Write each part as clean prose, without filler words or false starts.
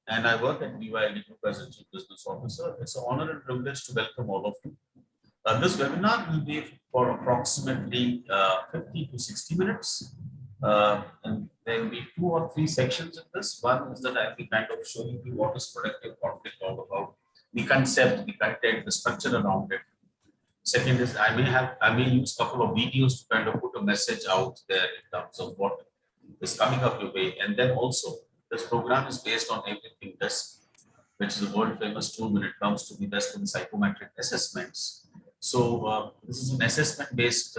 And I work at BYD Group as a Chief Business Officer. It's an honor and privilege to welcome all of you. This webinar will be for approximately 50 to 60 minutes. And there will be 2 or 3 sections in this. One is that I'll be kind of showing you what is productive conflict all about, the concept, the content, the structure around it. Second is I may use a couple of videos to kind of put a message out there in terms of what is coming up your way. And then also this program is based on Everything DESC, which is a world famous tool when it comes to the DESC and psychometric assessments. So this is an assessment based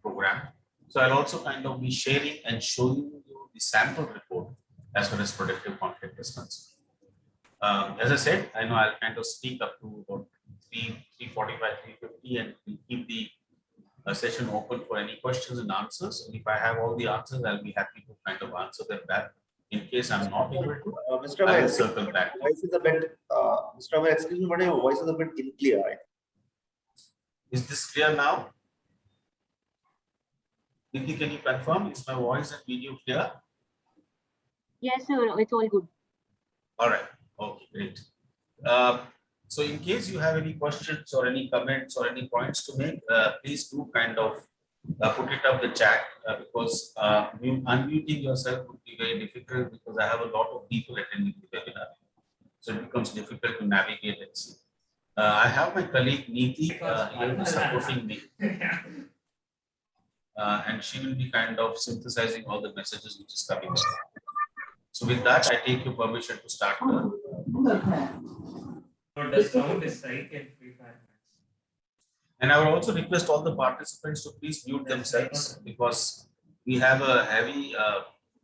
program. So I'll also kind of be sharing and showing you the sample report as far as productive conflict is concerned. As I said, I know I'll kind of speak up to about 3:45, 3:50, and we'll keep the session open for any questions and answers. And if I have all the answers, I'll be happy to kind of answer them back. In case I'm not able to, Mr. I will circle back. Voice is a bit, Mr. Amar, excuse me, but your voice is a bit unclear, right? Is this clear now? Niti, can you confirm? Is my voice and video clear? Yes, sir. It's all good. All right. Okay, great. So in case you have any questions or any comments or any points to make, please do kind of put it up the chat because unmuting yourself would be very difficult because I have a lot of people attending the webinar. So it becomes difficult to navigate and see. I have my colleague Niti here supporting me. And she will be kind of synthesizing all the messages which is coming. So with that, I take your permission to start. The sound is right in 3 minutes. And I will also request all the participants to please mute themselves because we have a heavy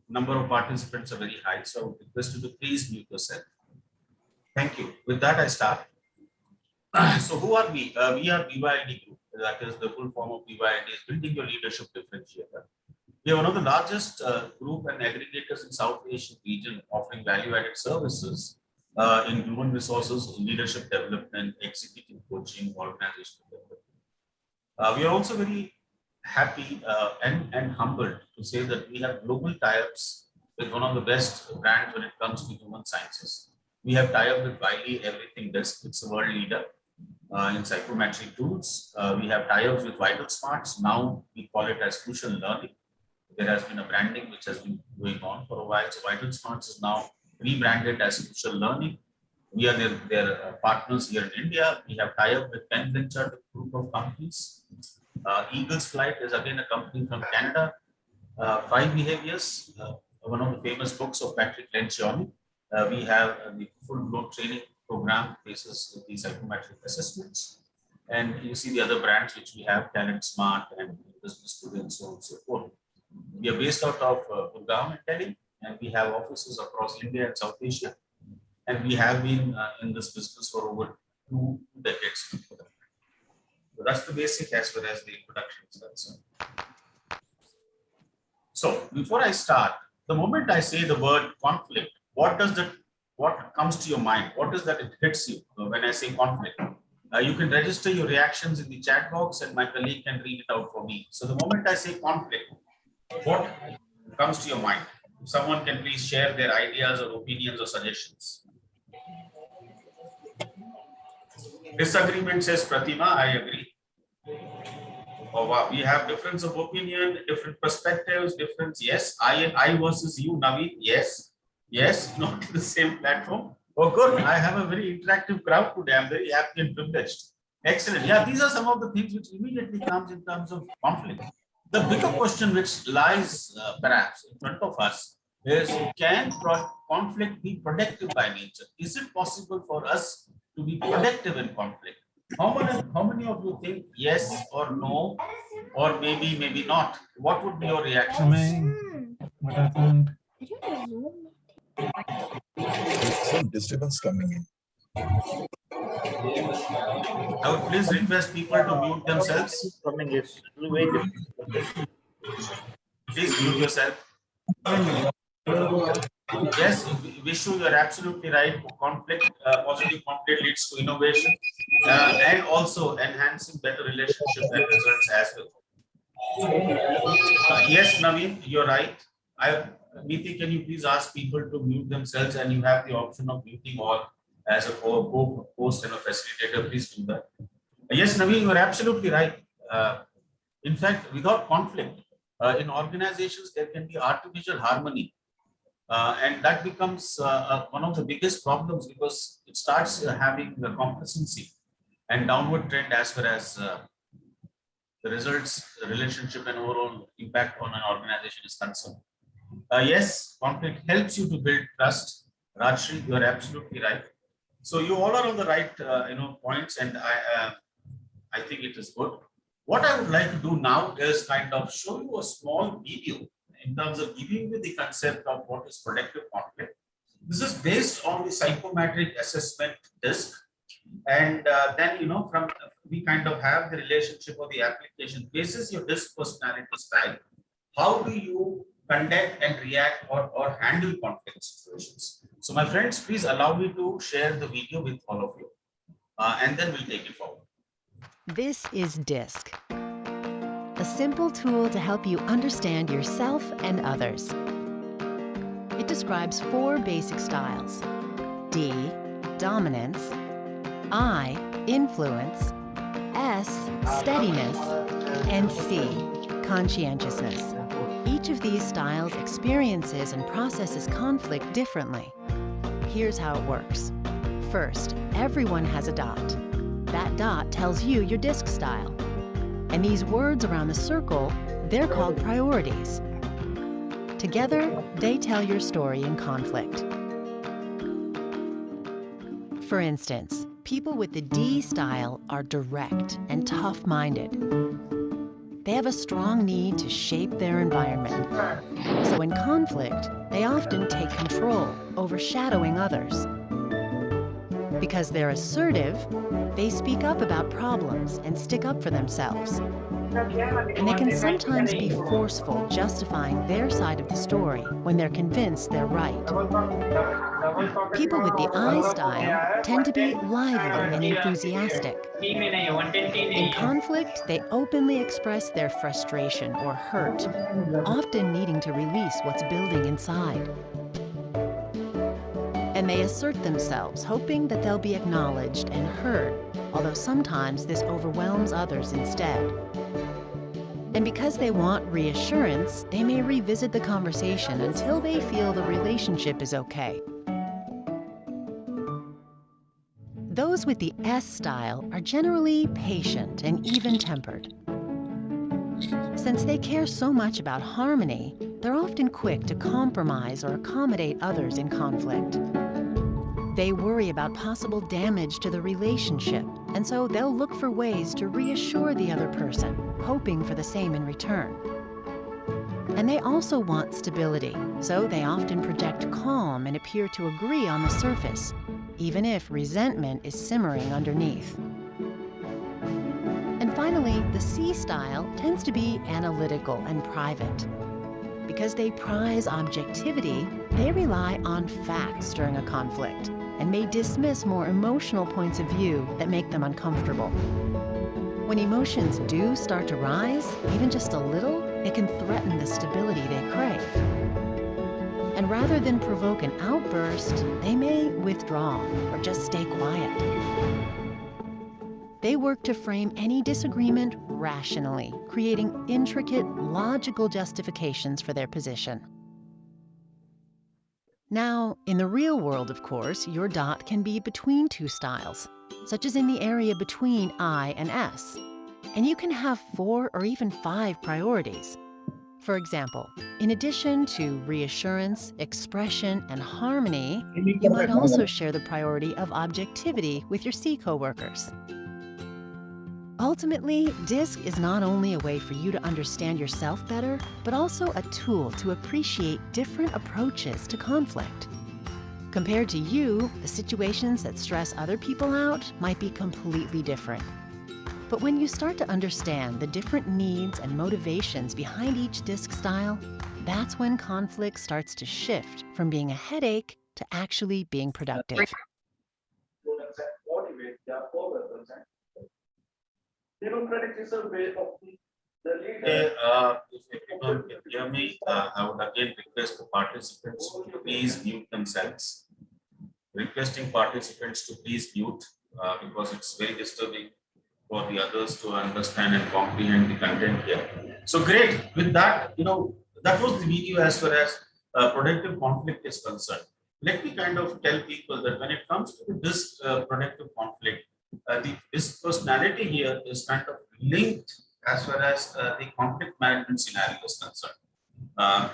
number of participants are very high. So I would request you to please mute yourself. Thank you. With that, I start. So who are we? We are BYD Group. That is the full form of BYD is Building Your Leadership Differentiator. We are one of the largest group and aggregators in South Asian region offering value-added services in human resources, leadership development, executive coaching, organizational development. We are also very happy and humbled to say that we have global tie-ups with one of the best brands when it comes to human sciences. We have tie-up with Wiley Everything DESC. It's a world leader in psychometric tools. We have tie-ups with Vital Smarts. Now we call it as Crucial Learning. There has been a branding which has been going on for a while. So Vital Smarts is now rebranded as Crucial Learning. We are their partners here in India. We have tie-up with Penn Venture group of companies. Eagles Flight is again a company from Canada. 5 Behaviors, one of the famous books of Patrick Lencioni. We have the full-blown training program basis the psychometric assessments. And you see the other brands which we have, Talent Smart and Business Students, so on and so forth. We are based out of Gurgaon and Delhi, and we have offices across India and South Asia. And we have been in this business for over 2 decades. So that's the basic as far as the introduction is concerned. So before I start, the moment I say the word conflict, what comes to your mind? What is that it hits you when I say conflict? You can register your reactions in the chat box and my colleague can read it out for me. So the moment I say conflict, what comes to your mind? If someone can please share their ideas or opinions or suggestions. Disagreement, says Pratima, I agree. Oh wow, we have difference of opinion, different perspectives, difference. Yes, I versus you, Naveen. Yes, not the same platform. Oh good, I have a very interactive crowd today. I'm very happy and privileged. Excellent. Yeah, these are some of the things which immediately comes in terms of conflict. The bigger question which lies perhaps in front of us is, can conflict be productive by nature? Is it possible for us to be productive in conflict? How many of you think yes or no, or maybe not? What would be your reaction? What happened? There's some disturbance coming in. I would please request people to mute themselves. Please mute yourself. Yes, Vishu, you are absolutely right. Conflict, positive conflict leads to innovation and also enhancing better relationship and results as well. Yes, Naveen, you're right. Neeti, can you please ask people to mute themselves, and you have the option of muting all as a co-host and a facilitator. Please do that. Yes, Naveen, you are absolutely right. In fact, without conflict, in organizations, there can be artificial harmony. And that becomes one of the biggest problems because it starts having the complacency and downward trend as far as the results, the relationship, and overall impact on an organization is concerned. Yes, conflict helps you to build trust. Rajshri, you are absolutely right. So you all are on the right, points, and I think it is good. What I would like to do now is kind of show you a small video in terms of giving you the concept of what is productive conflict. This is based on the psychometric assessment disc, and then from we kind of have the relationship or the application basis your disc personality style. How do you conduct and react or handle conflict situations? So my friends, please allow me to share the video with all of you, and then we'll take it forward. This is DISC, a simple tool to help you understand yourself and others. It describes 4 basic styles: D, dominance; I, influence; S, steadiness; and C, conscientiousness. Each of these styles experiences and processes conflict differently. Here's how it works. First, everyone has a dot. That dot tells you your DISC style. And these words around the circle, they're called priorities. Together, they tell your story in conflict. For instance, people with the D style are direct and tough-minded. They have a strong need to shape their environment. So in conflict, they often take control, overshadowing others. Because they're assertive, they speak up about problems and stick up for themselves. And they can sometimes be forceful, justifying their side of the story when they're convinced they're right. People with the I style tend to be lively and enthusiastic. In conflict, they openly express their frustration or hurt, often needing to release what's building inside. And they assert themselves, hoping that they'll be acknowledged and heard, although sometimes this overwhelms others instead. And because they want reassurance, they may revisit the conversation until they feel the relationship is okay. Those with the S style are generally patient and even-tempered. Since they care so much about harmony, they're often quick to compromise or accommodate others in conflict. They worry about possible damage to the relationship, and so they'll look for ways to reassure the other person, hoping for the same in return. And they also want stability, so they often project calm and appear to agree on the surface, even if resentment is simmering underneath. And finally, the C style tends to be analytical and private. Because they prize objectivity, they rely on facts during a conflict and may dismiss more emotional points of view that make them uncomfortable. When emotions do start to rise, even just a little, it can threaten the stability they crave. And rather than provoke an outburst, they may withdraw or just stay quiet. They work to frame any disagreement rationally, creating intricate, logical justifications for their position. Now, in the real world, of course, your dot can be between 2 styles, such as in the area between I and S. And you can have 4 or even 5 priorities. For example, in addition to reassurance, expression, and harmony, you might also share the priority of objectivity with your C coworkers. Ultimately, DISC is not only a way for you to understand yourself better, but also a tool to appreciate different approaches to conflict. Compared to you, the situations that stress other people out might be completely different. But when you start to understand the different needs and motivations behind each DISC style, that's when conflict starts to shift from being a headache to actually being productive. Democratic is a way of Okay, if everyone can hear me, I would again request the participants to please mute themselves. Requesting participants to please mute because it's very disturbing for the others to understand and comprehend the content here. So great. With that, that was the video as far as productive conflict is concerned. Let me kind of tell people that when it comes to this productive conflict, this personality here is kind of linked as far as the conflict management scenario is concerned. Uh,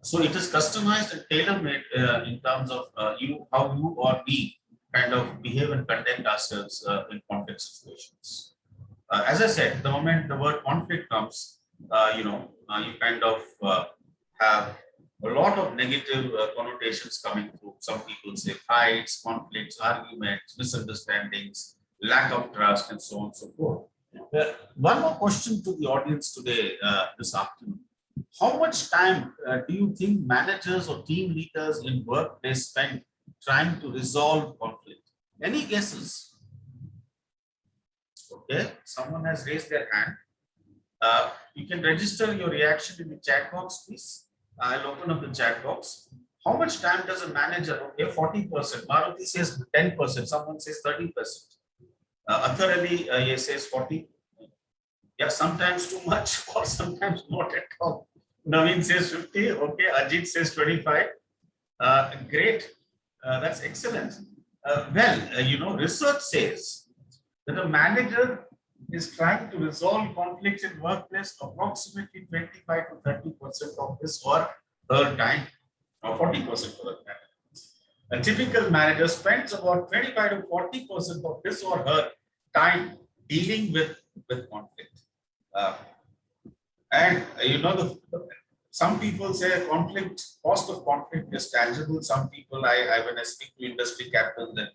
so it is customized and tailor-made in terms of how you or we kind of behave and conduct ourselves in conflict situations. As I said, the moment the word conflict comes, you kind of have a lot of negative connotations coming through. Some people say fights, conflicts, arguments, misunderstandings, lack of trust, and so on and so forth. One more question to the audience today, this afternoon. How much time do you think managers or team leaders in workplace spend trying to resolve conflict? Any guesses? Okay, someone has raised their hand. You can register your reaction in the chat box, please. I'll open up the chat box. How much time does a manager? Okay, 40%. Maruti says 10%. Someone says 30%. Athar Ali says 40. Yeah, sometimes too much or sometimes not at all. Naveen says 50. Okay, Ajit says 25. Great. That's excellent. Research says that a manager is trying to resolve conflicts in workplace approximately 25 to 30% of his or her time, or 40% for that matter. A typical manager spends about 25 to 40% of his or her time dealing with conflict. Some people say cost of conflict is tangible. Some people, when I speak to industry captains and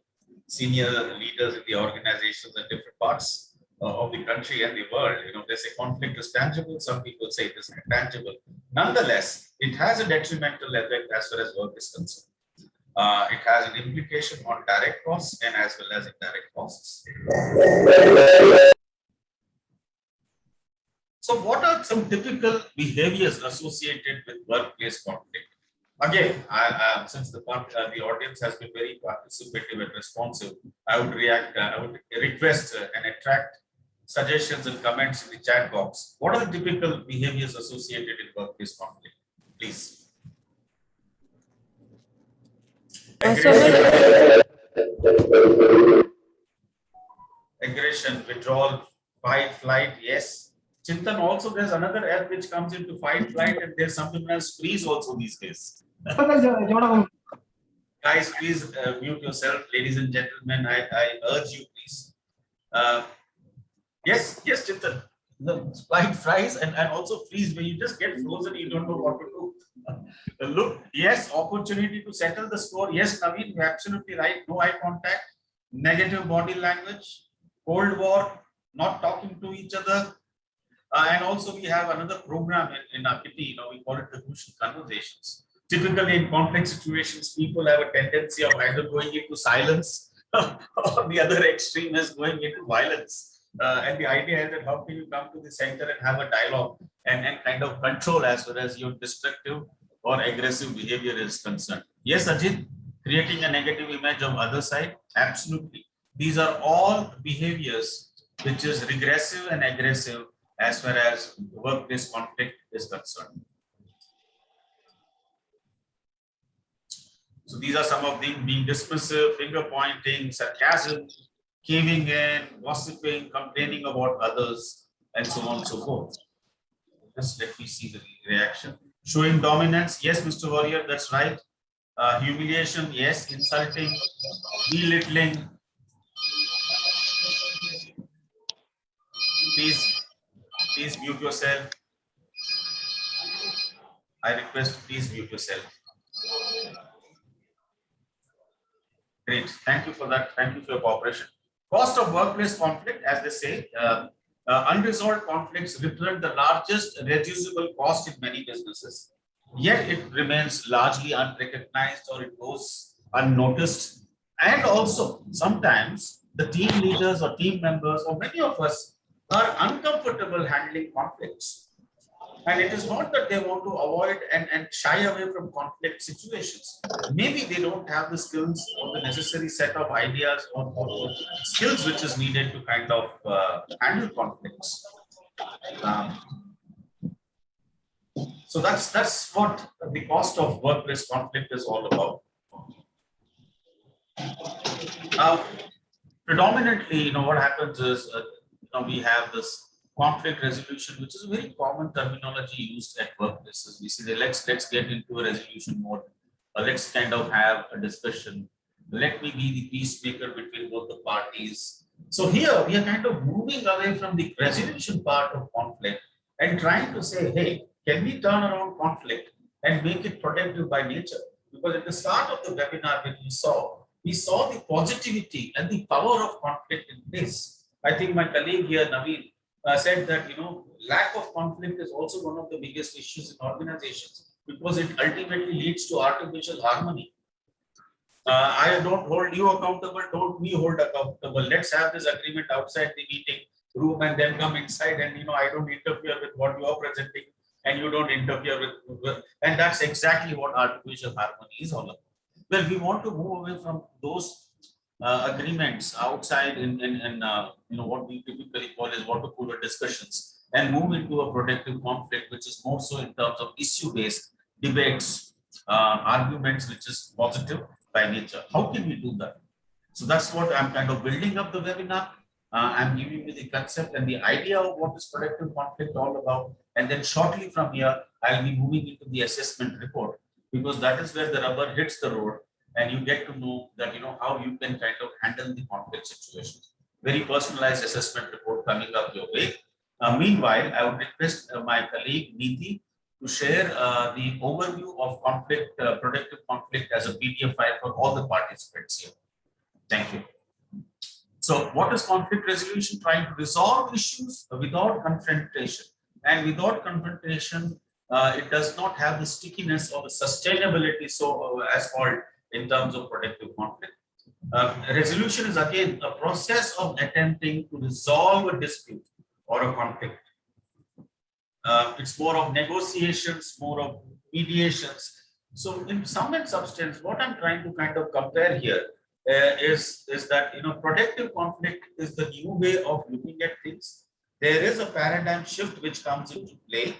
senior leaders in the organizations in different parts of the country and the world, they say conflict is tangible. Some people say it is intangible. Nonetheless, it has a detrimental effect as far as work is concerned. It has an implication on direct costs and as well as indirect costs. So what are some typical behaviors associated with workplace conflict? Again, since the audience has been very participative and responsive, I would request and attract suggestions and comments in the chat box. What are the typical behaviors associated in workplace conflict? Please. Aggression, withdrawal, fight, flight, yes. Chintan, also there's another app which comes into fight, flight, and there's something else freeze also these days. Guys, please mute yourself, ladies and gentlemen. I urge you, please. Yes, Chintan. The flight, fries, and also freeze where you just get frozen, you don't know what to do. Look, yes, opportunity to settle the score. Yes, Naveen, you're absolutely right. No eye contact, negative body language, Cold War, not talking to each other. And also we have another program in our kitty, we call it the crucial conversations. Typically in complex situations, people have a tendency of either going into silence or the other extreme is going into violence. And the idea is that how can you come to the center and have a dialogue and kind of control as far as your destructive or aggressive behavior is concerned. Yes, Ajit, creating a negative image of other side, absolutely. These are all behaviors which is regressive and aggressive as far as workplace conflict is concerned. So these are some of them: being dismissive, finger pointing, sarcasm, caving in, gossiping, complaining about others, and so on and so forth. Just let me see the reaction. Showing dominance, yes, Mr. Warrior, that's right. Humiliation, yes. Insulting, belittling. Please mute yourself. I request, please mute yourself. Great, thank you for that. Thank you for your cooperation. Cost of workplace conflict, as they say, unresolved conflicts represent the largest reducible cost in many businesses, yet it remains largely unrecognized or it goes unnoticed. And also, sometimes the team leaders or team members or many of us are uncomfortable handling conflicts. And it is not that they want to avoid and shy away from conflict situations. Maybe they don't have the skills or the necessary set of ideas or skills which is needed to kind of handle conflicts. Um, so that's what the cost of workplace conflict is all about. Predominantly, what happens is, we have this conflict resolution, which is a very common terminology used at workplaces. We say, that let's get into a resolution mode. Let's kind of have a discussion. Let me be the peacemaker between both the parties. So here we are kind of moving away from the resolution part of conflict and trying to say, hey, can we turn around conflict and make it productive by nature? Because at the start of the webinar, when we saw the positivity and the power of conflict in place. I think my colleague here, Naveen, said that lack of conflict is also one of the biggest issues in organizations because it ultimately leads to artificial harmony. I don't hold you accountable, don't me hold accountable. Let's have this agreement outside the meeting room and then come inside and I don't interfere with what you are presenting and you don't interfere with and that's exactly what artificial harmony is all about. Well, we want to move away from those agreements outside in what we typically call as water cooler discussions and move into a productive conflict, which is more so in terms of issue-based debates, arguments, which is positive by nature. How can we do that? So that's what I'm kind of building up the webinar. I'm giving you the concept and the idea of what is productive conflict all about. And then shortly from here, I'll be moving into the assessment report because that is where the rubber hits the road and you get to know that, how you can kind of handle the conflict situations. Very personalized assessment report coming up your way. Meanwhile, I would request my colleague Neeti to share the overview of conflict, productive conflict as a PDF file for all the participants here. Thank you. So what is conflict resolution? Trying to resolve issues without confrontation. And without confrontation, it does not have the stickiness or the sustainability, so as called in terms of productive conflict. Resolution is again a process of attempting to resolve a dispute or a conflict. It's more of negotiations, more of mediations. So in sum and substance, what I'm trying to kind of compare here is that productive conflict is the new way of looking at things. There is a paradigm shift which comes into play.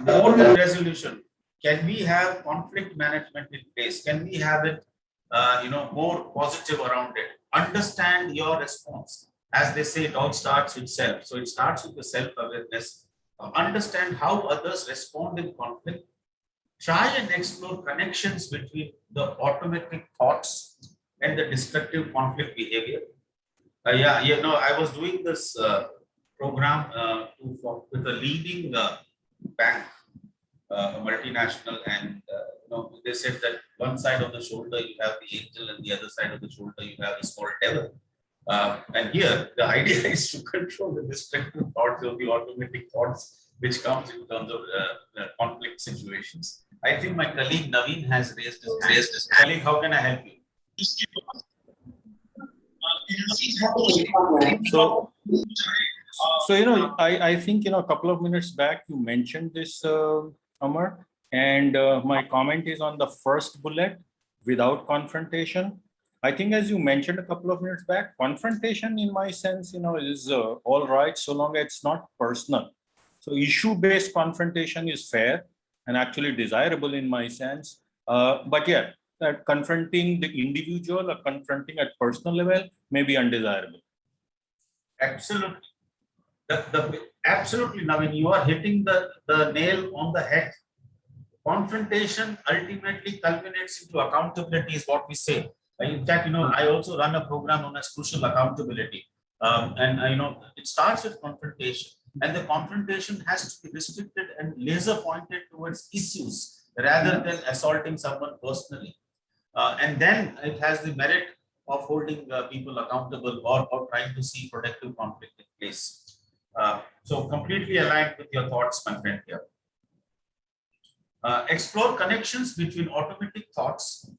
More than resolution, can we have conflict management in place? Can we have it more positive around it? Understand your response. As they say, it all starts with self. So it starts with the self-awareness. Understand how others respond in conflict. Try and explore connections between the automatic thoughts and the destructive conflict behavior. I was doing this program with a leading bank, a multinational, and they said that one side of the shoulder you have the angel and the other side of the shoulder you have the small devil. And here the idea is to control the destructive thoughts or the automatic thoughts which comes in terms of conflict situations. I think my colleague Naveen has raised his hand. Colleague, how can I help you? So I think a couple of minutes back you mentioned this, Amar, and my comment is on the first bullet, without confrontation. I think as you mentioned a couple of minutes back, confrontation in my sense, is all right so long as it's not personal. So issue-based confrontation is fair and actually desirable in my sense. But yeah, that confronting the individual or confronting at personal level may be undesirable. Absolutely. Absolutely, Naveen, you are hitting the nail on the head. Confrontation ultimately culminates into accountability is what we say. In fact, I also run a program known as Crucial Accountability. It starts with confrontation, and the confrontation has to be restricted and laser pointed towards issues rather than assaulting someone personally. And then it has the merit of holding people accountable or trying to see productive conflict in place. So completely aligned with your thoughts, my friend here. Explore connections between automatic thoughts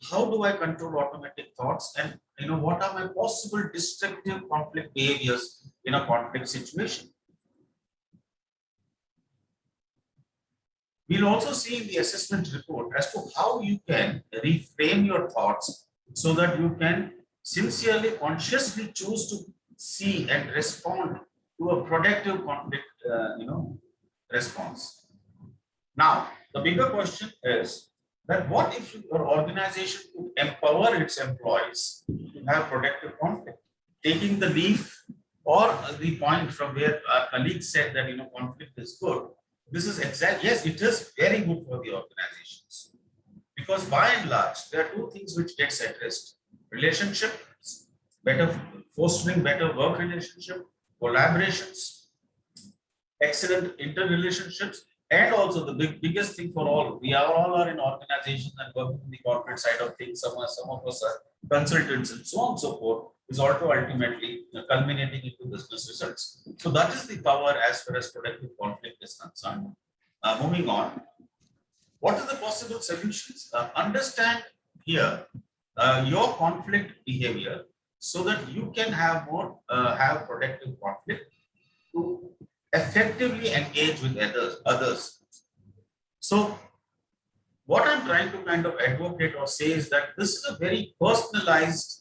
how do I control automatic thoughts, and what are my possible destructive conflict behaviors in a conflict situation. We'll also see in the assessment report as to how you can reframe your thoughts so that you can sincerely, consciously choose to see and respond to a productive conflict, response. Now, the bigger question is that what if your organization could empower its employees to have productive conflict? Taking the leaf or the point from where our colleague said that conflict is good. This is exactly, yes, it is very good for the organizations, because by and large, there are two things which gets addressed: relationships, fostering better work relationship, collaborations, excellent interrelationships, and also the biggest thing for all, we are all in organizations and working in the corporate side of things. Some of us are consultants and so on and so forth, is also ultimately culminating into business results. So that is the power as far as productive conflict is concerned. Moving on, what are the possible solutions? Understand here your conflict behavior so that you can have have productive conflict to effectively engage with others. So what I'm trying to kind of advocate or say is that this is a very personalized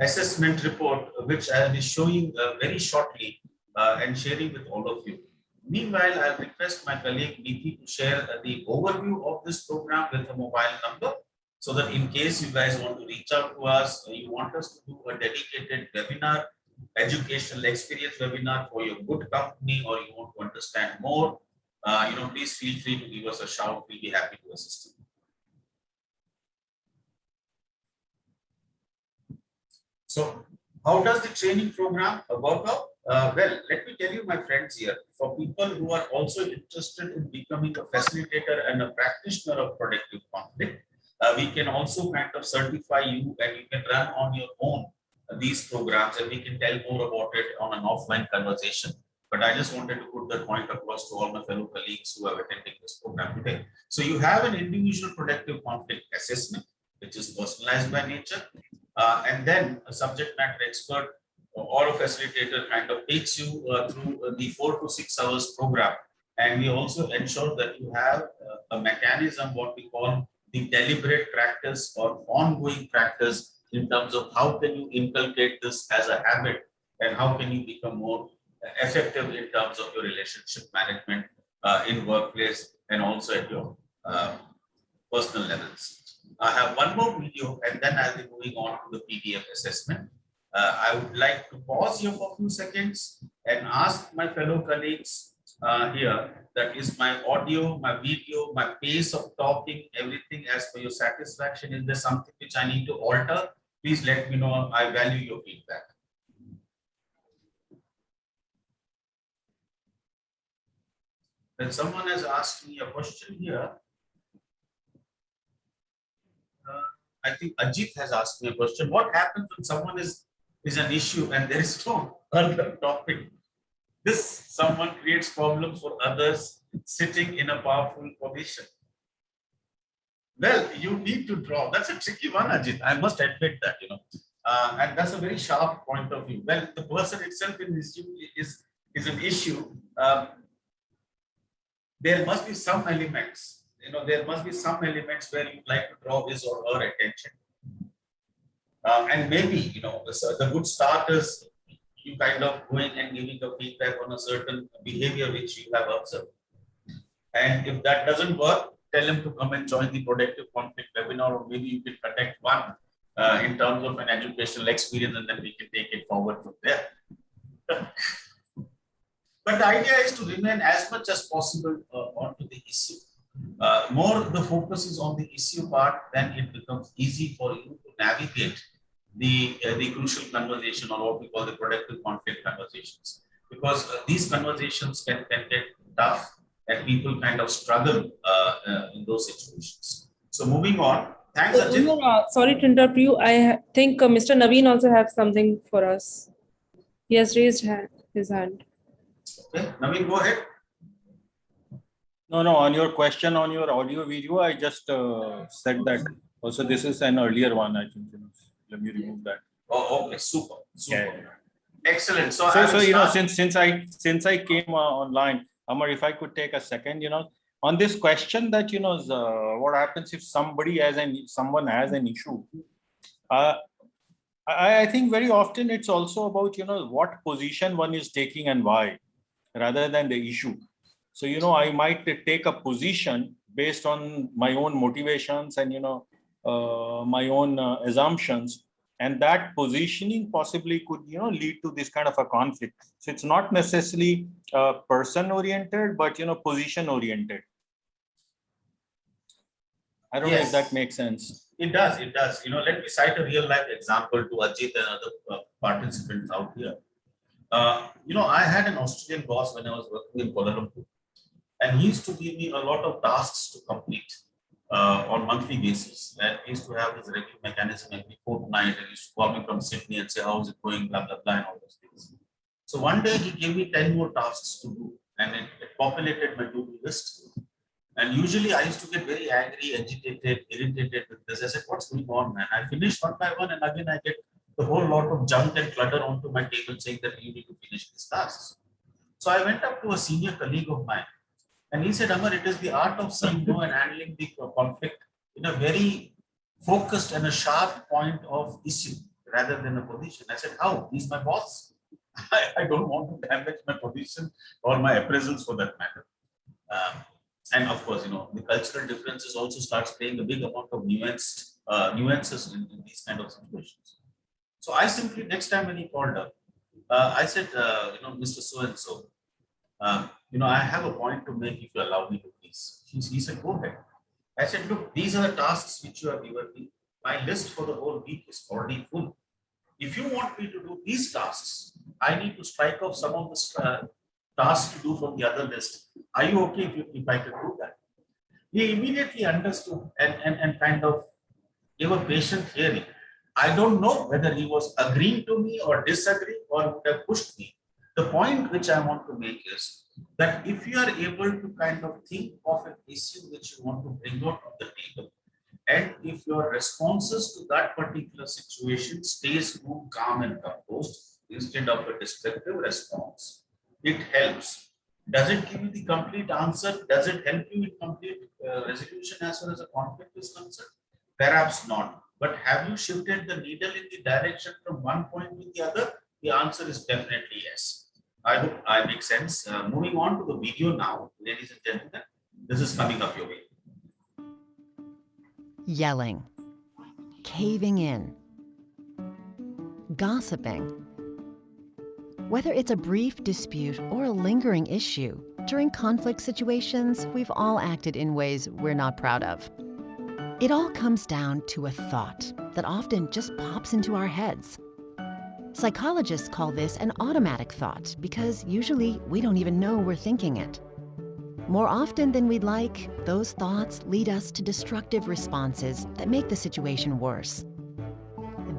assessment report, which I'll be showing very shortly and sharing with all of you. Meanwhile, I'll request my colleague Niti to share the overview of this program with a mobile number, so that in case you guys want to reach out to us, you want us to do a dedicated webinar, educational experience webinar for your good company, or you want to understand more, please feel free to give us a shout. We'll be happy to assist you. So how does the training program work out? Well, let me tell you, my friends, here, for people who are also interested in becoming a facilitator and a practitioner of productive conflict, we can also kind of certify you, and you can run on your own these programs, and we can tell more about it on an offline conversation. But I just wanted to put that point across to all my fellow colleagues who are attending this program today. So you have an individual productive conflict assessment, which is personalized by nature. And then a subject matter expert or a facilitator kind of takes you through the 4 to 6 hours program. And we also ensure that you have a mechanism, what we call the deliberate practice or ongoing practice, in terms of how can you inculcate this as a habit, and how can you become more effective in terms of your relationship management in workplace and also at your personal levels. I have one more video, and then I'll be moving on to the PDF assessment. I would like to pause here for a few seconds and ask my fellow colleagues here, that is my audio, my video, my pace of talking, everything as per your satisfaction. Is there something which I need to alter? Please let me know. I value your feedback. Then someone has asked me a question here. I think Ajit has asked me a question. What happens when someone is an issue and there is no other topic? This someone creates problems for others sitting in a powerful position. Well, you need to draw. That's a tricky one, Ajit. I must admit that, and that's a very sharp point of view. Well, the person itself is an issue. There must be some elements. There must be some elements where you'd like to draw his or her attention. And maybe, the good start is you kind of going and giving a feedback on a certain behavior which you have observed. And if that doesn't work, tell him to come and join the productive conflict webinar, or maybe you can conduct one in terms of an educational experience, and then we can take it forward from there. But the idea is to remain as much as possible onto the issue. More the focus is on the issue part, then it becomes easy for you to navigate the crucial conversation, or what we call the productive conflict conversations. Because these conversations can get tough, and people kind of struggle in those situations. So moving on. Thanks, Ajit. Sorry to interrupt you. I think Mr. Naveen also has something for us. He has raised his hand. Okay, Naveen, go ahead. No, on your question on your audio video, I just said that Also, this is an earlier one, I think, let me remove that. Oh, okay, super, super. Yeah. Excellent. So, So, I will you know, start- since I came online, Amar, if I could take a second, on this question that, what happens if someone has an issue? I think very often it's also about, what position one is taking and why, rather than the issue. So, I might take a position based on my own motivations and, my own assumptions. And that positioning possibly could, lead to this kind of a conflict. So it's not necessarily person oriented, but, position oriented. I don't know if that makes sense. It does, it does. Let me cite a real life example to Ajit and other participants out here. I had an Australian boss when I was working in Kuala Lumpur, and he used to give me a lot of tasks to complete on monthly basis. And he used to have this review mechanism every fortnight, and he used to call me from Sydney and say, how's it going, blah, blah, blah, and all those things. So one day he gave me 10 more tasks to do, and it populated my to-do list. And usually I used to get very angry, agitated, irritated with this. I said, what's going on, man? I finished one by one, and again I get the whole lot of junk and clutter onto my table saying that you need to finish these tasks. So I went up to a senior colleague of mine, and he said, Amar, it is the art of saying no and handling the conflict in a very focused and a sharp point of issue rather than a position. I said, how? He's my boss. I don't want to damage my position or my appraisals for that matter. And of course, the cultural differences also starts playing a big amount of nuances in these kind of situations. So I simply, next time when he called up, I said, Mr. So-and-so, I have a point to make if you allow me to please. He said, go ahead. I said, look, these are the tasks which you have given me. My list for the whole week is already full. If you want me to do these tasks, I need to strike off some of the tasks to do from the other list. Are you okay if I could do that? He immediately understood and kind of gave a patient hearing. I don't know whether he was agreeing to me or disagreeing or would have pushed me. The point which I want to make is that if you are able to kind of think of an issue which you want to bring out on the table, and if your responses to that particular situation stays cool, calm and composed instead of a destructive response, it helps. Does it give you the complete answer? Does it help you in complete resolution as far as a conflict is concerned? Perhaps not. But have you shifted the needle in the direction from one point to the other? The answer is definitely yes. I hope I make sense. Moving on to the video now, ladies and gentlemen, this is coming up your way. Yelling, caving in, gossiping. Whether it's a brief dispute or a lingering issue, during conflict situations, we've all acted in ways we're not proud of. It all comes down to a thought that often just pops into our heads. Psychologists call this an automatic thought because usually we don't even know we're thinking it. More often than we'd like, those thoughts lead us to destructive responses that make the situation worse.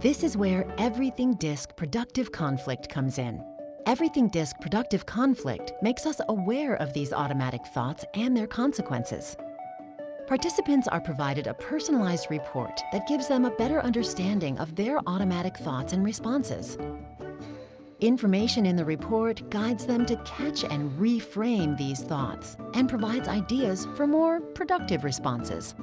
This is where Everything DISC productive conflict comes in. Everything DISC productive conflict makes us aware of these automatic thoughts and their consequences. Participants are provided a personalized report that gives them a better understanding of their automatic thoughts and responses. Information in the report guides them to catch and reframe these thoughts and provides ideas for more productive responses.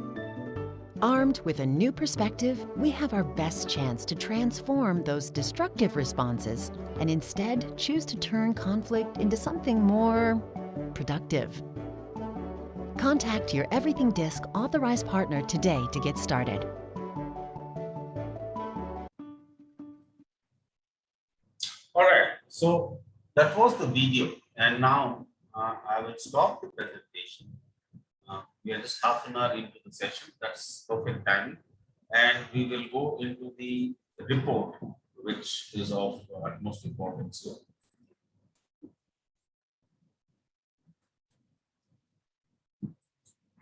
Armed with a new perspective, we have our best chance to transform those destructive responses and instead choose to turn conflict into something more productive. Contact your Everything DISC authorized partner today to get started. All right, so that was the video, and now I will stop the presentation. We are just half an hour into the session. That's perfect timing, and we will go into the report, which is of utmost importance. So,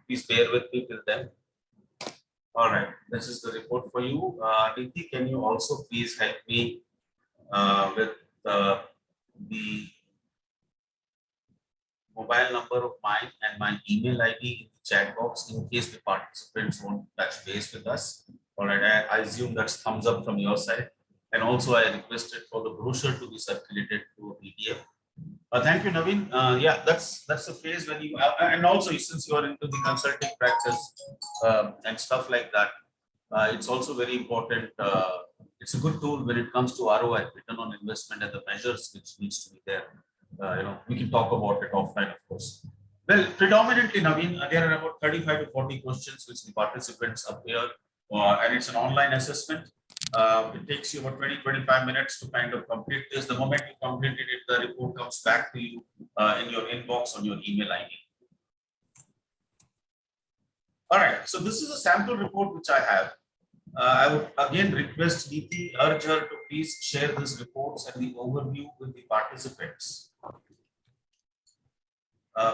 please bear with me till then. All right, this is the report for you. Niti, can you also please help me with the mobile number of mine and my email ID in the chat box in case the participants want to touch base with us. All right, I assume that's thumbs up from your side. And also I requested for the brochure to be circulated through PDF. Thank you, Naveen. Yeah, that's the phase when you, and also since you are into the consulting practice and stuff like that, it's also very important. It's a good tool when it comes to ROI, return on investment, and the measures which needs to be there. We can talk about it offline, of course. Well, predominantly, Naveen, there are about 35 to 40 questions which the participants appear, and it's an online assessment. It takes you about 20-25 minutes to kind of complete this. The moment you complete it, the report comes back to you in your inbox on your email ID. All right, so this is a sample report which I have. I would again request Neeti, urge her to please share this reports and the overview with the participants.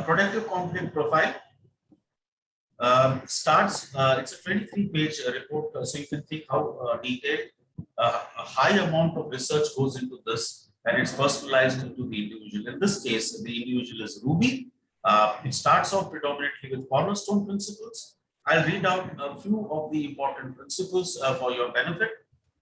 Productive conflict profile starts, it's a 23-page report, so you can think how detailed. A high amount of research goes into this, and it's personalized into the individual. In this case, the individual is Ruby. It starts off predominantly with cornerstone principles. I'll read out a few of the important principles for your benefit.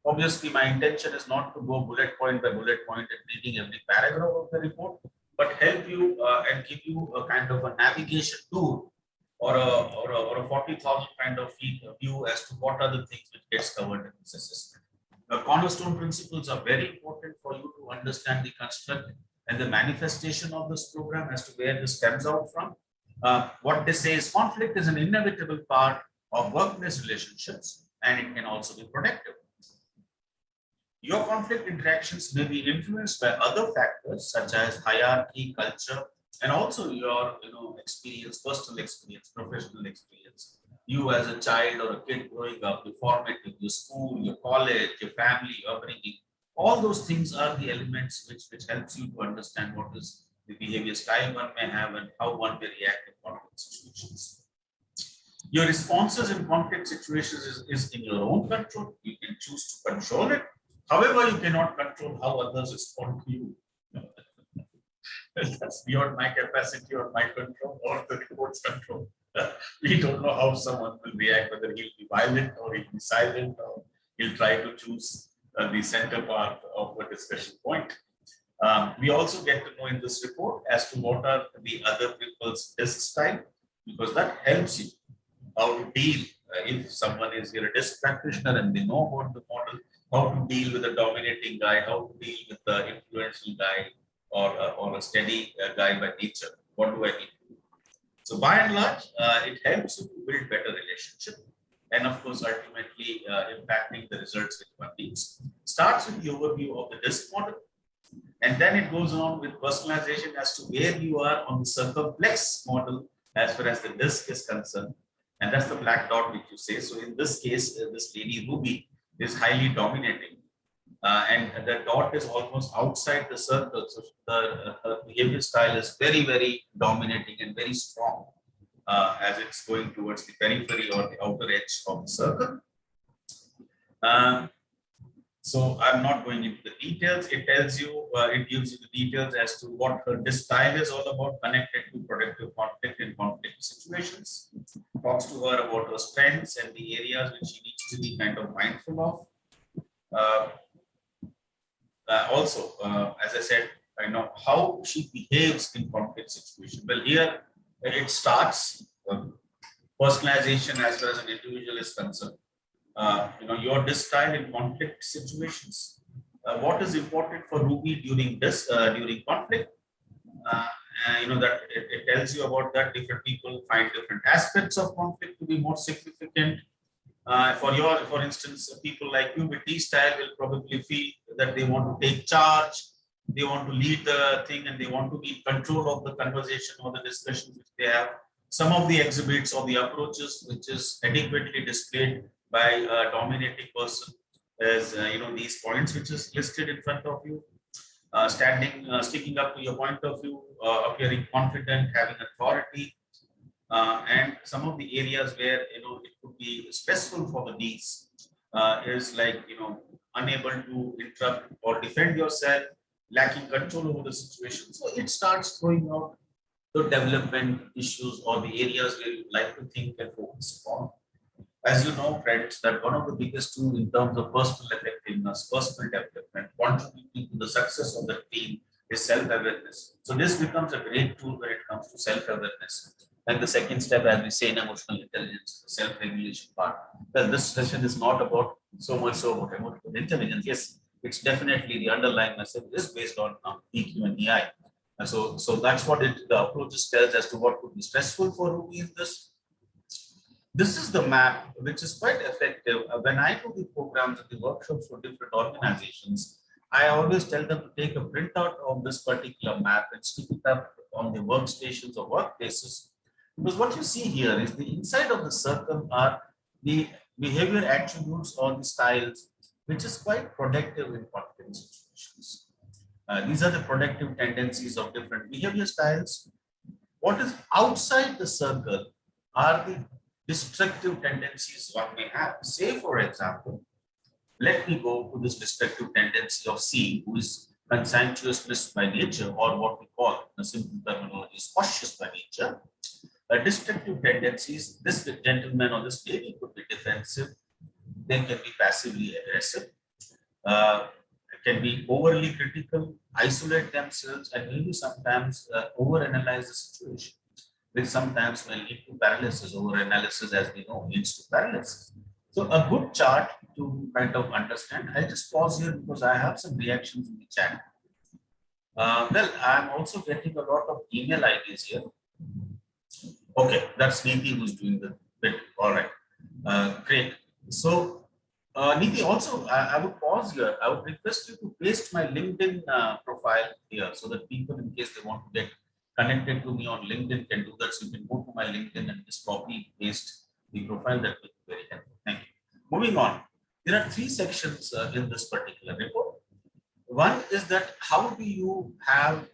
Obviously, my intention is not to go bullet point by bullet point and reading every paragraph of the report, but help you and give you a kind of a navigation tool or a 40,000 kind of feet view as to what are the things which gets covered in this assessment. The cornerstone principles are very important for you to understand the construct and the manifestation of this program as to where this stems out from. What they say is conflict is an inevitable part of workplace relationships, and it can also be productive. Your conflict interactions may be influenced by other factors such as hierarchy, culture, and also your experience, personal experience, professional experience. You as a child or a kid growing up, the formative, your school, your college, your family, your upbringing, all those things are the elements which helps you to understand what is the behavior style one may have and how one may react in conflict situations. Your responses in conflict situations is in your own control. You can choose to control it. However, you cannot control how others respond to you. That's beyond my capacity or my control or the report's control. We don't know how someone will react, whether he'll be violent or he'll be silent or he'll try to choose the center part of the discussion point. We also get to know in this report as to what are the other people's disk style, because that helps you how to deal if someone is here a disk practitioner and they know what the model, how to deal with a dominating guy, how to deal with the influential guy or a steady guy by nature. What do I need to do? So by and large, it helps you to build better relationship and of course ultimately impacting the results which one needs. Starts with the overview of the disk model, and then it goes on with personalization as to where you are on the circumplex model as far as the disk is concerned. And that's the black dot which you say. So in this case, this lady Ruby is highly dominating. And the dot is almost outside the circle. So the behavior style is very, very dominating and very strong as it's going towards the periphery or the outer edge of the circle. So I'm not going into the details. It tells you, it gives you the details as to what her disk style is all about, connected to productive conflict and conflict situations. Talks to her about her strengths and the areas which she needs to be kind of mindful of. Also, as I said, I know how she behaves in conflict situation. Well, here it starts personalization as far as an individual is concerned. Your disk style in conflict situations. What is important for Ruby during this during conflict? That it tells you about that different people find different aspects of conflict to be more significant. For instance, people like you with D style will probably feel that they want to take charge, they want to lead the thing, and they want to be in control of the conversation or the discussion which they have. Some of the exhibits or the approaches which is adequately displayed by a dominating person as these points which is listed in front of you, sticking up to your point of view, appearing confident, having authority. And some of the areas where it could be stressful for the Ds is like unable to interrupt or defend yourself, lacking control over the situation. So it starts throwing out the development issues or the areas where you like to think and focus on. As you know, friends, that one of the biggest tools in terms of personal effectiveness, personal development, contributing to the success of the team is self-awareness. So this becomes a great tool when it comes to self-awareness. And the second step, as we say in emotional intelligence, the self-regulation part. Well, this session is not about so much so about emotional intelligence. Yes, it's definitely the underlying message is based on EQ and EI. And so that's what the approaches tells as to what could be stressful for Ruby in this. This is the map, which is quite effective. When I do the programs and the workshops for different organizations, I always tell them to take a printout of this particular map and stick it up on the workstations or workplaces. Because what you see here is the inside of the circle are the behavior attributes or the styles, which is quite productive in conflict situations. These are the productive tendencies of different behavior styles. What is outside the circle are the destructive tendencies one may have. Say, for example, let me go to this destructive tendency of C, who is conscientiousness by nature, or what we call in a simple terminology is cautious by nature. Destructive tendencies, this gentleman or this lady could be defensive, they can be passively aggressive, can be overly critical, isolate themselves, and maybe sometimes overanalyze the situation, which sometimes will lead to paralysis. Overanalysis, as we know, leads to paralysis. So a good chart to kind of understand. I'll just pause here because I have some reactions in the chat. Well, I'm also getting a lot of email IDs here. Okay, that's Neeti who's doing the bit. All right, great. So, Neeti, also, I would pause here. I would request you to paste my LinkedIn profile here so that people, in case they want to get connected to me on LinkedIn, can do that. So you can go to my LinkedIn and just copy, paste the profile. That would be very helpful. Thank you. Moving on, there are 3 sections in this particular report. One is that how do you have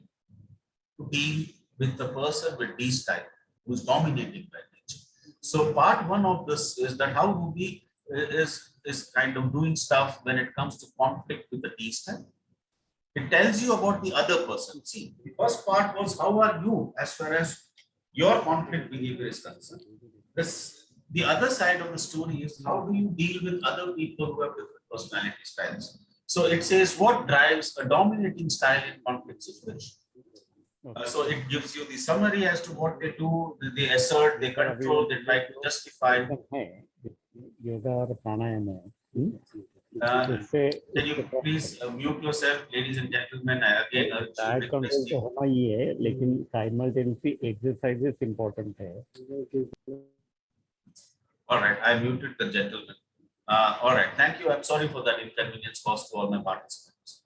to deal with the person with D style, who's dominating by nature. So part 1 of this is that how Ruby is kind of doing stuff when it comes to conflict with the D style. It tells you about the other person. See, the first part was how are you as far as your conflict behavior is concerned. The other side of the story is how do you deal with other people who have different personality styles. So it says what drives a dominating style in conflict situation. So it gives you the summary as to what they do, they assert, they control, they try to justify. Yoga or pranayama. Can you please mute yourself, ladies and gentlemen? I again That control तो होना ही है, लेकिन simultaneously exercise is important है. All right, I muted the gentleman. All right, thank you. I'm sorry for that inconvenience caused to all my participants.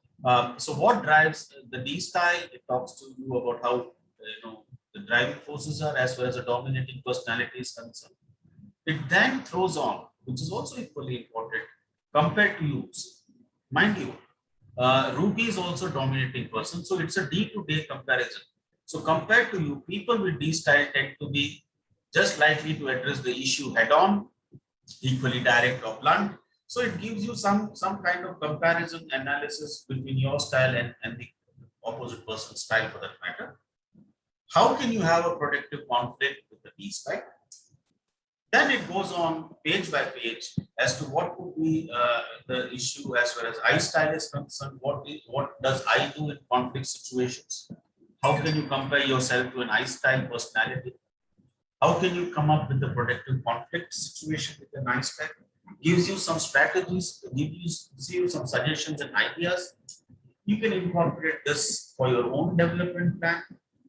So what drives the D style? It talks to you about how the driving forces are as well as the dominating personality is concerned. It then throws on, which is also equally important, compared to you. Mind you, Ruby is also dominating person, so it's a day-to-day comparison. So compared to you, people with D style tend to be just likely to address the issue head-on, equally direct or blunt. So it gives you some kind of comparison analysis between your style and the opposite person's style for that matter. How can you have a productive conflict with the D style? Then it goes on page by page as to what could be the issue as far as I style is concerned. What does I do in conflict situations? How can you compare yourself to an I style personality? How can you come up with a productive conflict situation with an I style? Gives you some strategies, gives you some suggestions and ideas. You can incorporate this for your own development plan.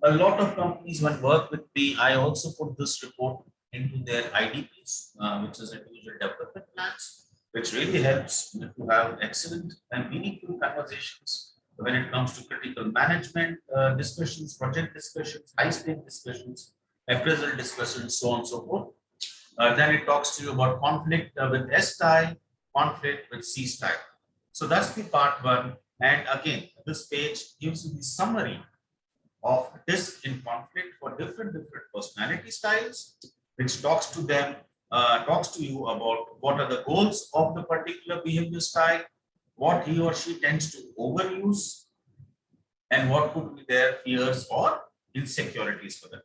A lot of companies, when work with me, I also put this report into their IDPs, which is individual development plans, which really helps to have excellent and meaningful conversations when it comes to critical management discussions, project discussions, high-stake discussions, appraisal discussions, so on and so forth. Then it talks to you about conflict with S style, conflict with C style. So that's the part 1. And again, this page gives you the summary of this in conflict for different personality styles, which talks to them, talks to you about what are the goals of the particular behavior style, what he or she tends to overuse, and what could be their fears or insecurities for them.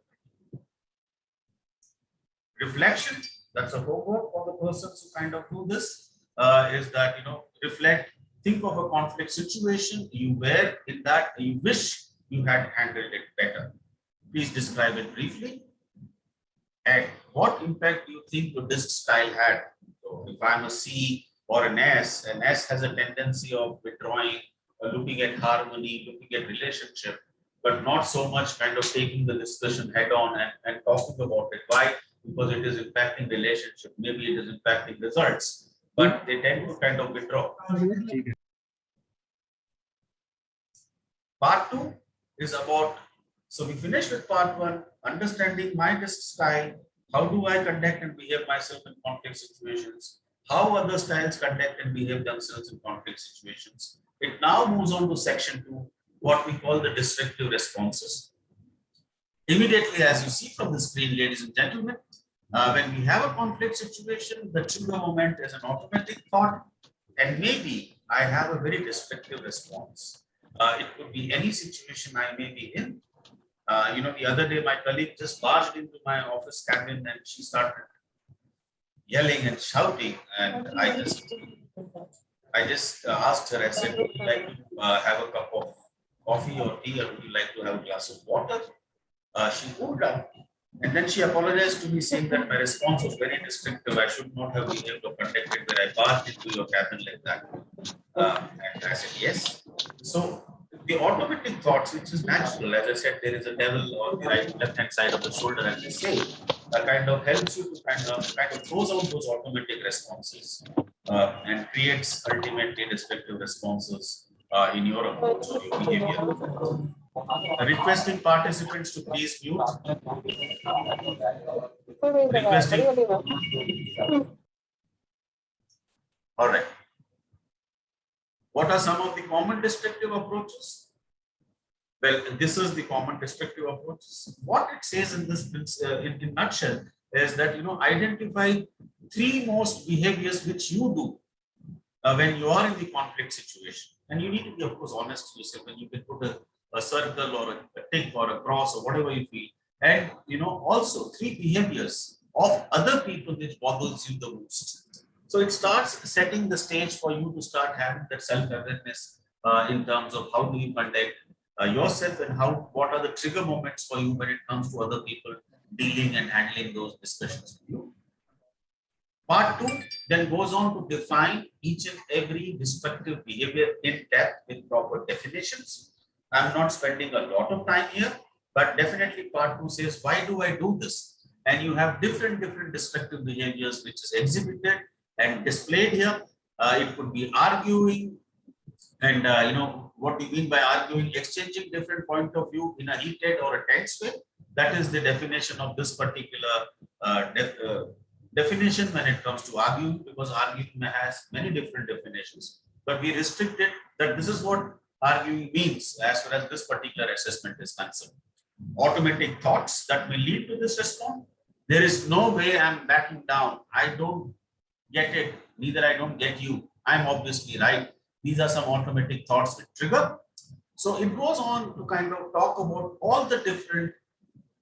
Reflection, that's a homework for the persons who kind of do this, is that, reflect, think of a conflict situation you were in that you wish you had handled it better. Please describe it briefly. And what impact do you think your disc style had? So if I'm a C or an S has a tendency of withdrawing, looking at harmony, looking at relationship, but not so much kind of taking the discussion head on and talking about it. Why? Because it is impacting relationship, maybe it is impacting results, but they tend to kind of withdraw. Part 2 is about, so we finished with part 1, understanding my disc style, how do I conduct and behave myself in conflict situations, how other styles conduct and behave themselves in conflict situations. It now moves on to section 2, what we call the destructive responses. Immediately, as you see from the screen, ladies and gentlemen, when we have a conflict situation, the trigger moment is an automatic thought, and maybe I have a very destructive response. It could be any situation I may be in. The other day, my colleague just barged into my office cabin and she started yelling and shouting, and I just asked her, I said, would you like to have a cup of coffee or tea, or would you like to have a glass of water? She moved up, and then she apologized to me, saying that my response was very destructive. I should not have been able to conduct it where I barged into your cabin like that. And I said, yes. So the automatic thoughts, which is natural, as I said, there is a devil on the left-hand side of the shoulder, as they say, kind of helps you to kind of throws out those automatic responses and creates ultimately destructive responses in your approach or your behavior. Requesting participants to please mute. Requesting. All right. What are some of the common destructive approaches? Well, this is the common destructive approaches. What it says in this, in nutshell, is that identify 3 most behaviors which you do when you are in the conflict situation, and you need to be, of course, honest to yourself. And you can put a circle or a tick or a cross or whatever you feel, and also 3 behaviors of other people which bothers you the most. So it starts setting the stage for you to start having that self-awareness in terms of how do you conduct yourself, and what are the trigger moments for you when it comes to other people dealing and handling those discussions with you. Part 2 then goes on to define each and every destructive behavior in depth with proper definitions. I'm not spending a lot of time here, but definitely part 2 says, why do I do this? And you have different destructive behaviors which is exhibited and displayed here. It could be arguing, and what we mean by arguing, exchanging different point of view in a heated or a tense way. That is the definition of this particular definition when it comes to arguing, because arguing has many different definitions, but we restricted that this is what arguing means as far as this particular assessment is concerned. Automatic thoughts that will lead to this response. There is no way I'm backing down. I don't get it, neither I don't get you. I'm obviously right. These are some automatic thoughts that trigger. So it goes on to kind of talk about all the different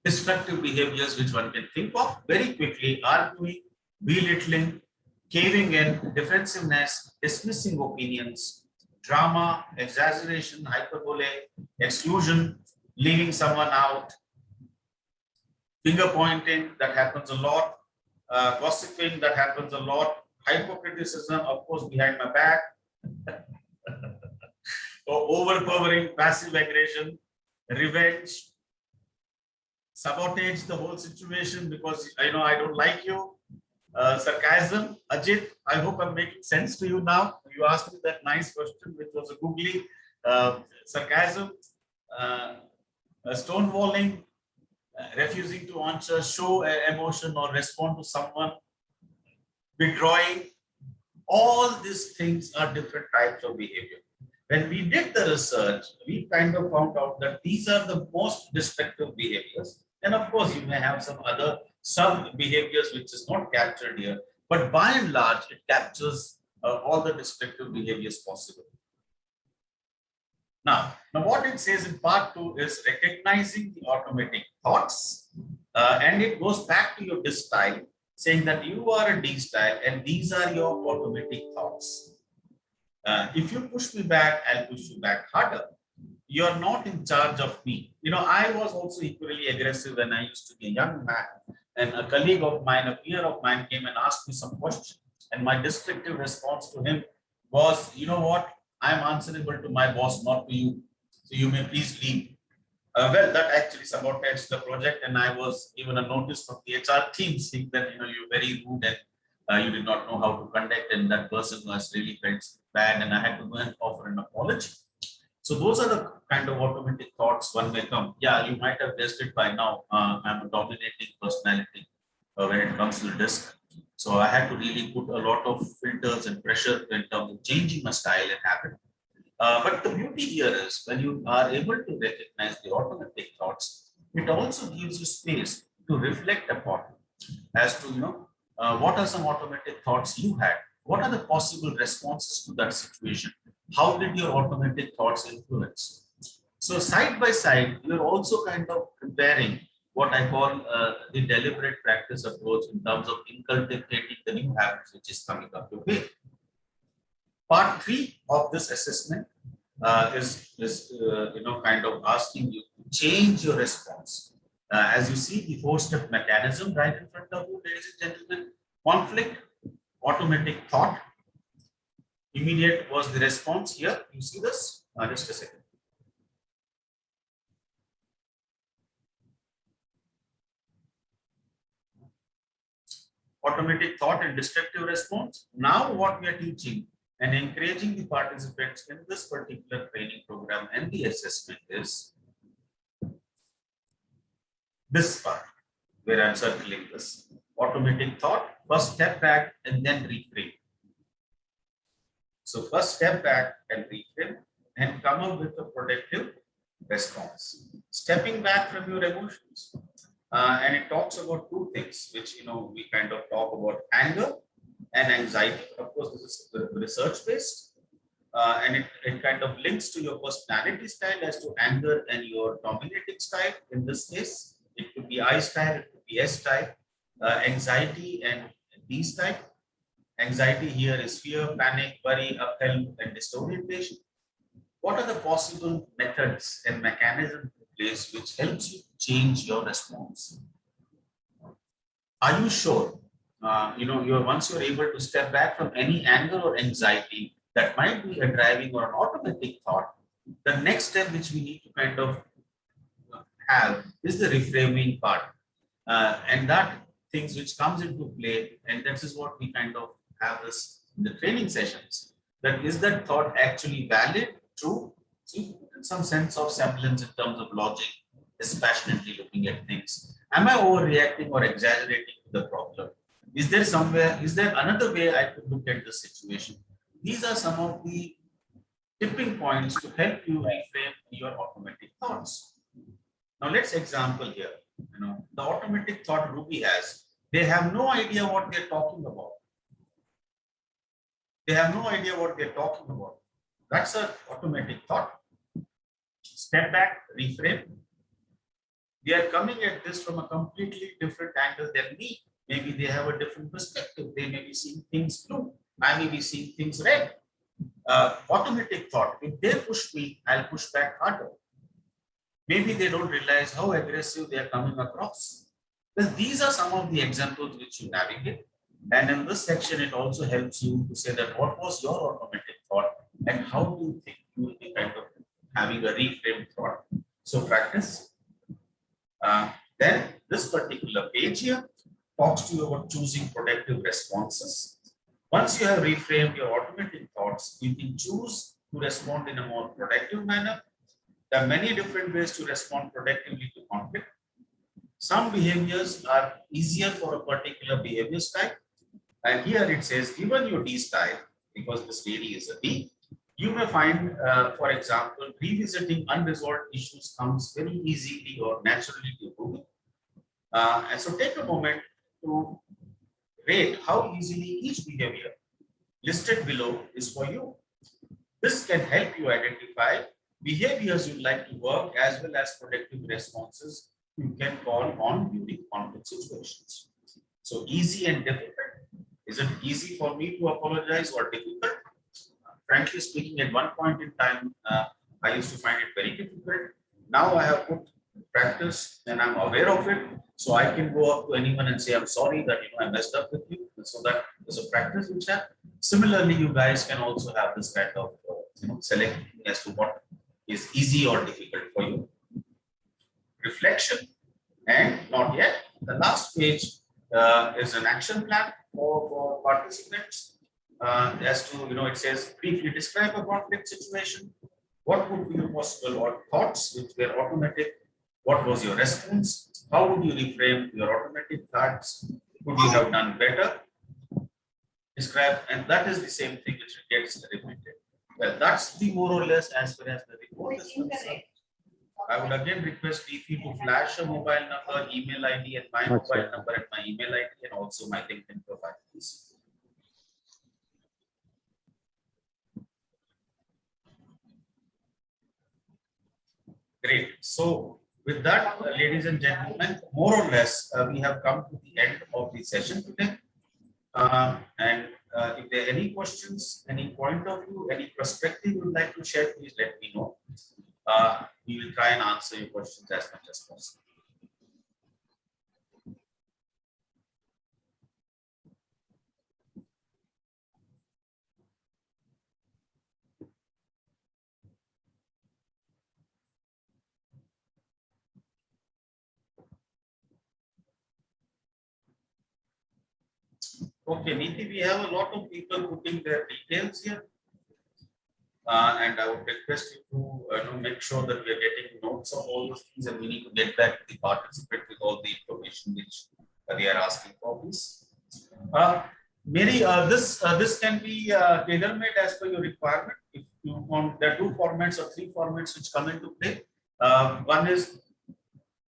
destructive behaviors which one can think of very quickly: arguing, belittling, caving in, defensiveness, dismissing opinions, drama, exaggeration, hyperbole, exclusion, leaving someone out, finger pointing, that happens a lot, gossiping, that happens a lot, hypocriticism, of course, behind my back, overpowering, passive aggression, revenge, sabotage the whole situation because I don't like you, sarcasm. Ajit, I hope I'm making sense to you now. You asked me that nice question, which was a googly. Sarcasm, stonewalling, refusing to answer, show emotion or respond to someone, withdrawing. All these things are different types of behavior. When we did the research, we kind of found out that these are the most destructive behaviors. And of course, you may have some other behaviors which is not captured here, but by and large, it captures all the destructive behaviors possible. Now what it says in part 2 is recognizing the automatic thoughts, and it goes back to your D style, saying that you are a D style and these are your automatic thoughts. If you push me back, I'll push you back harder. You're not in charge of me. I was also equally aggressive when I used to be a young man, and a colleague of mine, a peer of mine came and asked me some question, and my descriptive response to him was, you know what, I'm answerable to my boss, not to you. So you may please leave. Well, that actually sabotages the project, and I was given a notice from the HR team saying that you're very rude and you did not know how to conduct, and that person was really felt bad, and I had to go and offer an apology. So those are the kind of automatic thoughts one may come. Yeah, you might have guessed it by now. I'm a dominating personality when it comes to the disk. So I had to really put a lot of filters and pressure in terms of changing my style and habit. But the beauty here is when you are able to recognize the automatic thoughts, it also gives you space to reflect upon as to, what are some automatic thoughts you had? What are the possible responses to that situation? How did your automatic thoughts influence? So side by side, you're also kind of preparing what I call the deliberate practice approach in terms of inculcating the new habits which is coming up your way. Part 3 of this assessment is kind of asking you to change your response. As you see, the 4-step mechanism right in front of you, ladies and gentlemen: conflict, automatic thought, immediate was the response. Here, you see this? Just a second. Automatic thought and destructive response. Now, what we are teaching and encouraging the participants in this particular training program and the assessment is this part, where I'm circling this. Automatic thought, first step back and then reframe. So first step back and reframe and come up with a productive response. Stepping back from your emotions. And it talks about 2 things, which we kind of talk about: anger and anxiety. Of course, this is research based, and it kind of links to your personality style as to anger and your dominating style. In this case, it could be I style, it could be S style, anxiety and D style. Anxiety here is fear, panic, worry, upheld, and disorientation. What are the possible methods and mechanisms in place which helps you change your response? Are you sure? Once you're able to step back from any anger or anxiety that might be a driving or an automatic thought, the next step which we need to kind of have is the reframing part, and that things which comes into play, and this is what we kind of have this in the training sessions. That is that thought actually valid, true, some sense of semblance in terms of logic, dispassionately looking at things. Am I overreacting or exaggerating the problem? Is there another way I could look at the situation? These are some of the tipping points to help you reframe your automatic thoughts. Now let's example here. The automatic thought Ruby has, they have no idea what they're talking about. They have no idea what they're talking about. That's an automatic thought. Step back, reframe. They are coming at this from a completely different angle than me. Maybe they have a different perspective. They may be seeing things blue. I may be seeing things red. Automatic thought, if they push me, I'll push back harder. Maybe they don't realize how aggressive they are coming across. Well, these are some of the examples which you navigate. And in this section, it also helps you to say that what was your automatic thought and how do you think you will be kind of having a reframed thought. So practice. Then this particular page here talks to you about choosing productive responses. Once you have reframed your automatic thoughts, you can choose to respond in a more productive manner. There are many different ways to respond productively to conflict. Some behaviors are easier for a particular behavior style. And here it says, given your D style, because this lady is a D, you may find, for example, revisiting unresolved issues comes very easily or naturally to you. And so take a moment to rate how easily each behavior listed below is for you. This can help you identify behaviors you'd like to work as well as protective responses you can call on during conflict situations. So easy and difficult. Is it easy for me to apologize or difficult? Frankly speaking, at one point in time, I used to find it very difficult. Now I have put practice and I'm aware of it. So I can go up to anyone and say, I'm sorry that I messed up with you. So that is a practice which I have. Similarly, you guys can also have this kind of selecting as to what is easy or difficult for you. Reflection, and not yet. The last page is an action plan for participants. As to, it says, briefly describe a conflict situation. What would be your possible thoughts which were automatic? What was your response? How would you reframe your automatic thoughts? Could you have done better? Describe, and that is the same thing which gets repeated. Well, that's the more or less as far as the report is concerned. I would again request DP to flash a mobile number, email ID, and my mobile number and my email ID, and also my LinkedIn profile, please. Great. So with that, ladies and gentlemen, more or less, we have come to the end of the session today. If there are any questions, any point of view, any perspective you would like to share, please let me know. We will try and answer your questions as much as possible. Okay, Neeti, we have a lot of people putting their details here. And I would request you to make sure that we are getting notes of all those things, and we need to get back to the participant with all the information which they are asking for, please. Mary, this can be tailor-made as per your requirement. If you want, there are 2 formats or 3 formats which come into play. One is,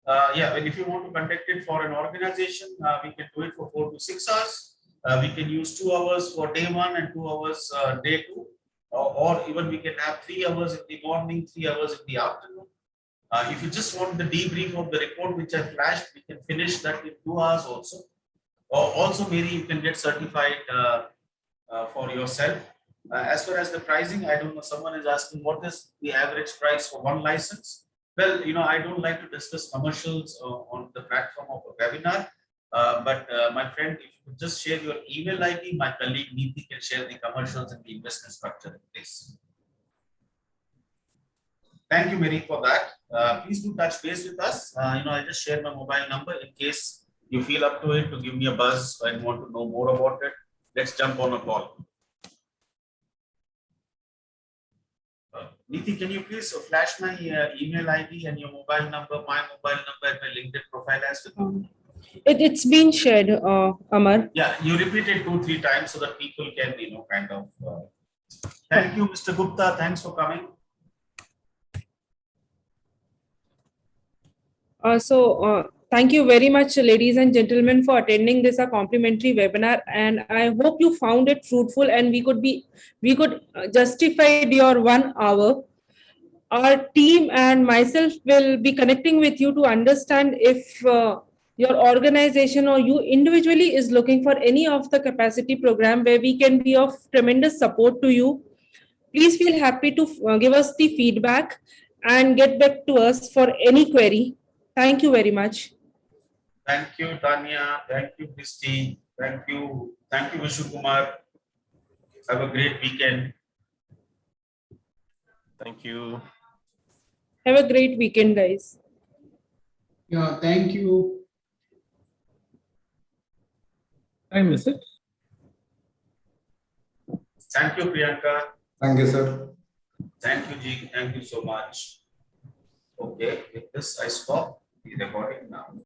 if you want to conduct it for an organization, we can do it for 4 to 6 hours. We can use 2 hours for day 1 and 2 hours day 2. Or even we can have 3 hours in the morning, 3 hours in the afternoon. If you just want the debrief of the report which I flashed, we can finish that in 2 hours also. Or also, Mary, you can get certified for yourself. As far as the pricing, I don't know, someone is asking what is the average price for 1 license? Well, I don't like to discuss commercials on the platform of a webinar. But my friend, if you could just share your email ID, my colleague Neeti can share the commercials and the investment structure in place. Thank you, Mary, for that. Please do touch base with us. I just shared my mobile number in case you feel up to it to give me a buzz and want to know more about it. Let's jump on a call. Neeti, can you please flash my email ID and your mobile number, my mobile number, and my LinkedIn profile as well? It's been shared, Amar. Yeah, you repeat it 2-3 times so that people can, kind of. Thank you, Mr. Gupta. Thanks for coming. Thank you very much, ladies and gentlemen, for attending this complimentary webinar. And I hope you found it fruitful and we could justify your 1 hour. Our team and myself will be connecting with you to understand if your organization or you individually is looking for any of the capacity program where we can be of tremendous support to you. Please feel happy to give us the feedback and get back to us for any query. Thank you very much. Thank you, Tanya. Thank you, Christy. Thank you. Thank you, Vishnu Kumar. Have a great weekend. Thank you. Have a great weekend, guys. Yeah, thank you. I miss it. Thank you, Priyanka. Thank you, sir. Thank you, Ji. Thank you so much. Okay, with this, I stop the recording now.